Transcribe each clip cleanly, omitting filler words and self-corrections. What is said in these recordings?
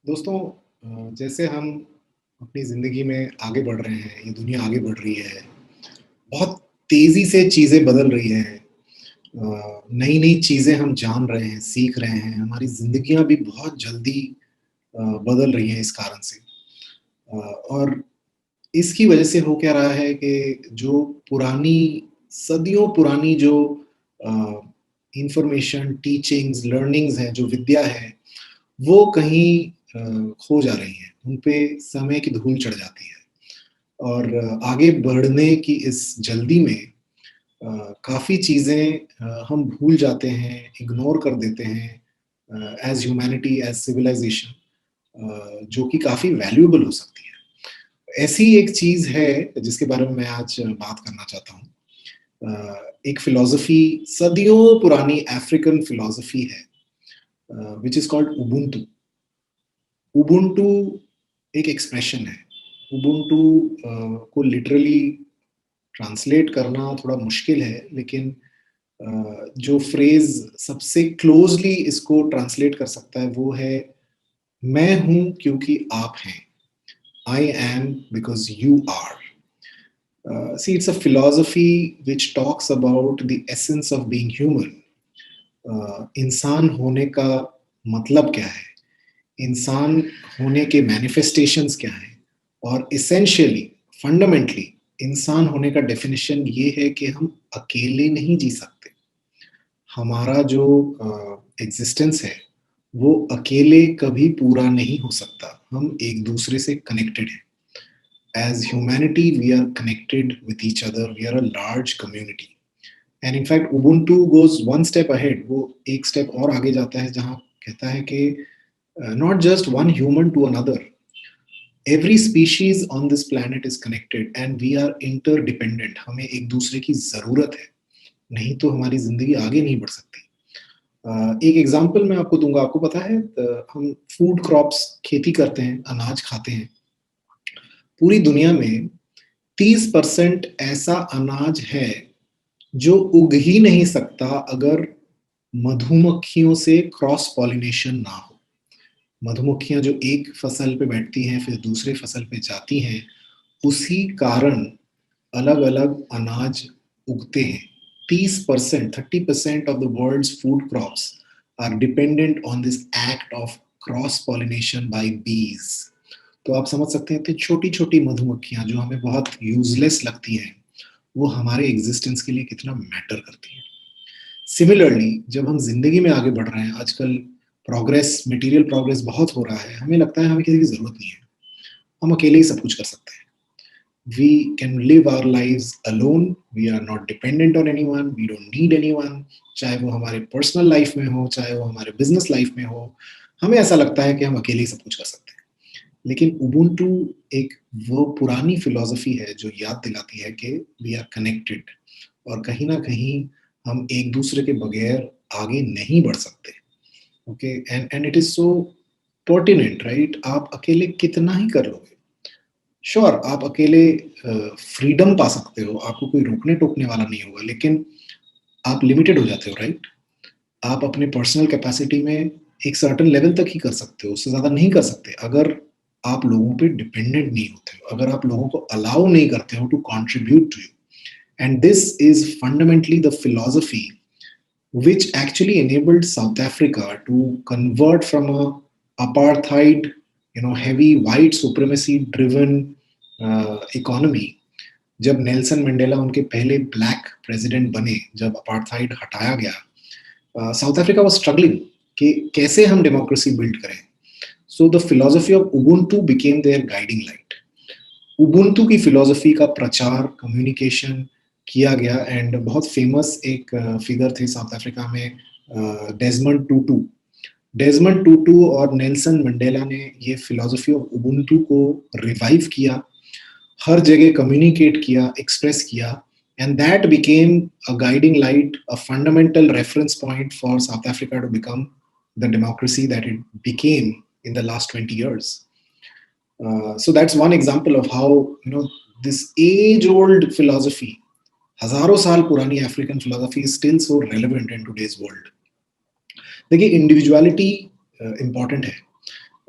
दोस्तों, जैसे हम अपनी ज़िंदगी में आगे बढ़ रहे हैं, ये दुनिया आगे बढ़ रही है, बहुत तेज़ी से चीज़ें बदल रही हैं। नई-नई चीज़ें हम जान रहे हैं, सीख रहे हैं, हमारी ज़िंदगियाँ भी बहुत जल्दी बदल रही हैं इस कारण से। और इसकी वजह से हो क्या रहा है कि जो पुरानी सदियों पुरानी जो अ, इन्फॉर्मेशन, टीचिंग्स, लर्निंग्स हैं, जो विद्या है, वो कहीं खो जा रही हैं, उन पे समय की धूल चढ़ जाती है और आगे बढ़ने की इस जल्दी में काफ़ी चीज़ें हम भूल जाते हैं, इग्नोर कर देते हैं एज़ ह्यूमैनिटी, एज़ सिविलाइज़ेशन, जो कि काफ़ी वैल्यूएबल हो सकती है। ऐसी एक चीज़ है जिसके बारे में मैं आज बात करना चाहता हूँ। एक फ़िलॉसफ़ी सदियों पुरानी अफ्रीकन फ़िलॉसफ़ी है, which is called Ubuntu. Ubuntu एक एक्सप्रेशन है। उबुंटू को लिटरली ट्रांसलेट करना थोड़ा मुश्किल है, लेकिन जो फ्रेज़ सबसे क्लोज़ली इसको ट्रांसलेट कर सकता है, वो है, "मैं हूँ क्योंकि आप हैं।" "I am because you are." See, it's a philosophy which talks about the essence of being human. इंसान होने का मतलब क्या है? इंसान होने के मैनिफेस्टेशंस क्या हैं? और एसेंशियली, फंडामेंटली इंसान होने का डेफिनिशन ये है कि हम अकेले नहीं जी सकते। हमारा जो एग्जिस्टेंस है, वो अकेले कभी पूरा नहीं हो सकता। हम एक दूसरे से कनेक्टेड हैं। As humanity we are connected with each other, we are a large community. And in fact Ubuntu goes one step ahead, वो एक स्टेप और आगे जाता है, जहाँ कहता है कि not just one human to another. Every species on this planet is connected and we are interdependent. हमें एक दूसरे की ज़रूरत है, नहीं तो हमारी ज़िंदगी आगे नहीं बढ़ सकती। एक एग्ज़ाम्पल मैं आपको दूँगा, आपको पता है हम फूड क्रॉप्स खेती करते हैं, अनाज खाते हैं। पूरी दुनिया में 30% ऐसा अनाज है, जो उग ही नहीं सकता अगर मधुमक्खियों से क्रॉस पॉलिनेशन ना हो। मधुमक्खियाँ जो एक फसल पे बैठती हैं, फिर दूसरे फसल पे जाती हैं, उसी कारण अलग-अलग अनाज उगते हैं। 30%, 30% of the world's food crops are dependent on this act of cross pollination by बीज। तो आप समझ सकते हैं, इतनी छोटी-छोटी मधुमक्खियाँ जो हमें बहुत यूज़लेस लगती हैं, वो हमारे एग्जिस्टेंस के लिए कितना मैटर करती हैं। सिमिलरली, जब हम ज़िंदगी में आगे बढ़ रहे हैं, आजकल प्रोग्रेस, मटेरियल प्रोग्रेस बहुत हो रहा है, हमें लगता है हमें किसी की ज़रूरत नहीं है, हम अकेले ही सब कुछ कर सकते हैं। We can live our lives alone, we are not dependent on anyone, we don't need anyone, चाहे वो हमारे पर्सनल लाइफ में हो, चाहे वो हमारे बिज़नेस लाइफ में हो, हमें ऐसा लगता है कि हम अकेले ही सब कुछ कर सकते हैं। लेकिन उबुंटू एक वो पुरानी फिलॉसफी है जो याद दिलाती है कि वी आर कनेक्टेड और कहीं न कहीं हम एक दूसरे के बगैर आगे नहीं बढ़ सकते। Okay, and it is so pertinent, right? आप अकेले कितना ही कर लोगे। श्योर, आप अकेले फ्रीडम पा सकते हो, आपको कोई रोकने-टोकने वाला नहीं होगा, लेकिन आप लिमिटेड हो जाते हो, राइट? आप अपने पर्सनल कैपेसिटी में एक सर्टेन लेवल तक ही कर सकते हो, उससे ज़्यादा नहीं कर सकते, अगर आप लोगों पे डिपेंडेंट नहीं होते हो, अगर आप लोगों को अलाउ नहीं करते हो to contribute to you. And this is fundamentally the philosophy which actually enabled South Africa to convert from a apartheid, heavy white supremacy driven economy. जब नेल्सन मंडेला उनके पहले ब्लैक प्रेसिडेंट बने, जब अपार्थाइड हटाया गया, साउथ अफ्रीका वाज स्ट्रगलिंग कि कैसे हम डेमोक्रेसी बिल्ड करें। So the philosophy of Ubuntu became their guiding light. Ubuntu की फिलोसफी का प्रचार, कम्युनिकेशन किया गया, एंड बहुत फेमस एक फिगर थे साउथ अफ्रीका में, डेजमंड टूटू। डेजमंड टूटू और नेल्सन मंडेला ने ये फिलोसफी ऑफ उबुंटू को रिवाइव किया, हर जगह कम्युनिकेट किया, एक्सप्रेस किया, and that became a guiding light, a fundamental reference point for South Africa to become the democracy that it became in the last 20 years. So that's one example of how, this age-old philosophy, हजारों साल पुरानी African philosophy is still so relevant in today's world. देखिए, individuality important है।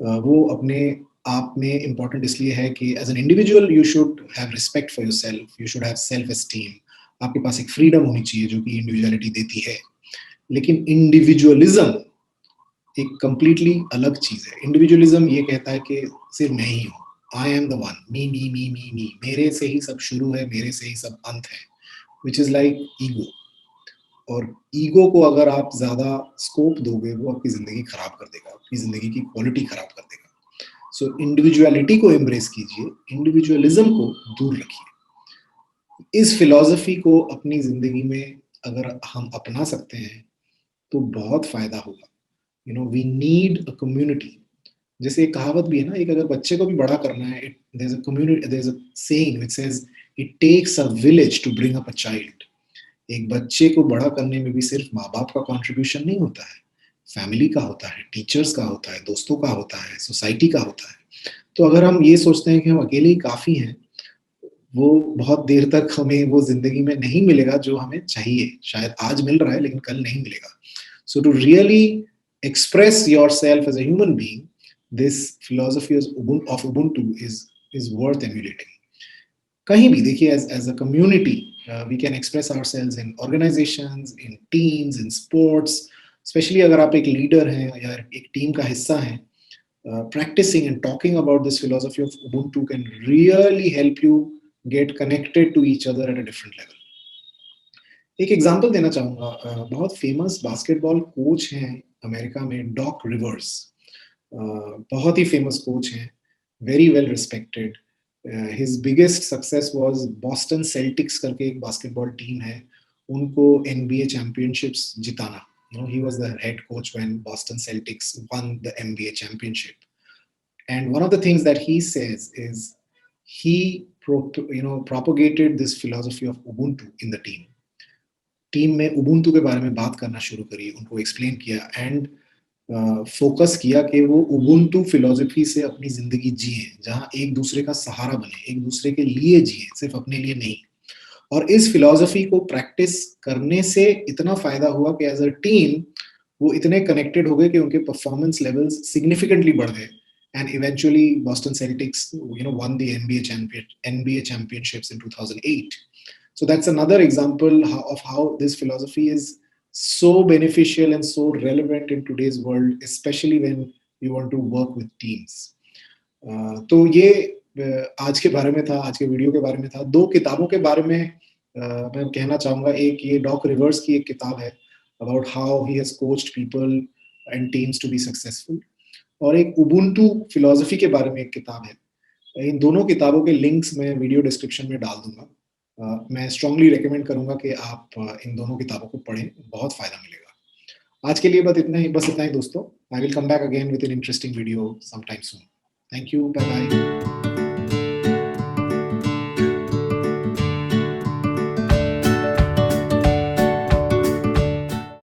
वो अपने आप में important इसलिए है कि as an individual you should have respect for yourself, you should have self esteem, आपके पास एक फ्रीडम होनी चाहिए जो कि इंडिविजुअलिटी देती है। लेकिन इंडिविजुअलिज़्म एक कंप्लीटली अलग चीज़ है। इंडिविजुअलिज़्म ये कहता है कि सिर्फ मैं ही हूँ, आई एम द वन, मी, मेरे से ही सब शुरू है, मेरे से ही सब अंत है, व्हिच इज़ लाइक ईगो। और ईगो को अगर आप ज़्यादा स्कोप दोगे, वो आपकी ज़िंदगी खराब कर देगा, आपकी ज़िंदगी की क्वालिटी खराब कर देगा। सो इंडिविजुअलिटी को एम्ब्रेस कीजिए, इंडिविजुअलिज़्म को दूर रखिए। इस फिलॉसफी को अपनी ज़िंदगी में अगर हम अपना सकते हैं, तो बहुत फ़ायदा होगा। You know, we need a community. जैसे एक कहावत भी है ना, एक अगर बच्चे को भी बड़ा करना है, there is a community, there is a saying which says it takes a village to bring up a child. एक बच्चे को बड़ा करने में भी सिर्फ माँ-बाप का कंट्रीब्यूशन नहीं होता है, फैमिली का होता है, टीचर्स का होता है, दोस्तों का होता है, सोसाइटी का होता है। तो अगर हम ये सोचते हैं कि हम अकेले ही काफ़ी हैं, वो बहुत देर तक हमें वो ज़िंदगी में नहीं मिलेगा जो हमें चाहिए। शायद आज मिल रहा है लेकिन कल नहीं मिलेगा। So to really express yourself as a human being, this philosophy of Ubuntu is worth emulating. कहीं भी देखिए, as a community, we can express ourselves in organizations, in teams, in sports. Especially अगर आप एक लीडर हैं या एक team का हिस्सा हैं, practicing and talking about this philosophy of Ubuntu can really help you get connected to each other at a different level. एक एग्जांपल देना चाहूँगा, बहुत फेमस बास्केटबॉल कोच हैं अमेरिका में, डॉक रिवर्स। बहुत ही फेमस कोच हैं, very well respected. His biggest success was Boston Celtics करके एक बास्केटबॉल टीम है, उनको एनबीए चैंपियनशिप्स जिताना। You know, he was the head coach when Boston Celtics won the NBA championship. And one of the things that he says is he propagated this philosophy of Ubuntu in the team. Team में Ubuntu के बारे में बात करना शुरू करी, उनको explain किया एंड फोकस किया कि वो उबुंटू फिलॉसफी से अपनी ज़िंदगी जिए, जहाँ एक दूसरे का सहारा बने, एक दूसरे के लिए जिए, सिर्फ अपने लिए नहीं। और इस फिलॉसफी को प्रैक्टिस करने से इतना फ़ायदा हुआ कि एज़ अ टीम वो इतने कनेक्टेड हो गए कि उनके परफॉर्मेंस लेवल्स सिग्निफिकेंटली बढ़ गए and eventually Boston Celtics won the NBA championships in 2008. So that's another example of how this philosophy is so beneficial and so relevant in today's world, especially when you want to work with teams. तो ये आज के बारे में था, आज के video के बारे में था। दो किताबों के बारे में मैं कहना चाहूँगा। एक ये डॉक रिवर्स की एक किताब है about how he has coached people and teams to be successful, और एक उबुंटू फिलॉसफी के बारे में एक किताब है। इन दोनों किताबों के लिंक्स मैं वीडियो डिस्क्रिप्शन में डाल दूंगा। मैं स्ट्रांगली रिकमेंड करूंगा कि आप इन दोनों किताबों को पढ़ें, बहुत फायदा मिलेगा। आज के लिए बस इतना ही दोस्तों। I will come back again with an interesting video sometime soon. Thank you, bye bye.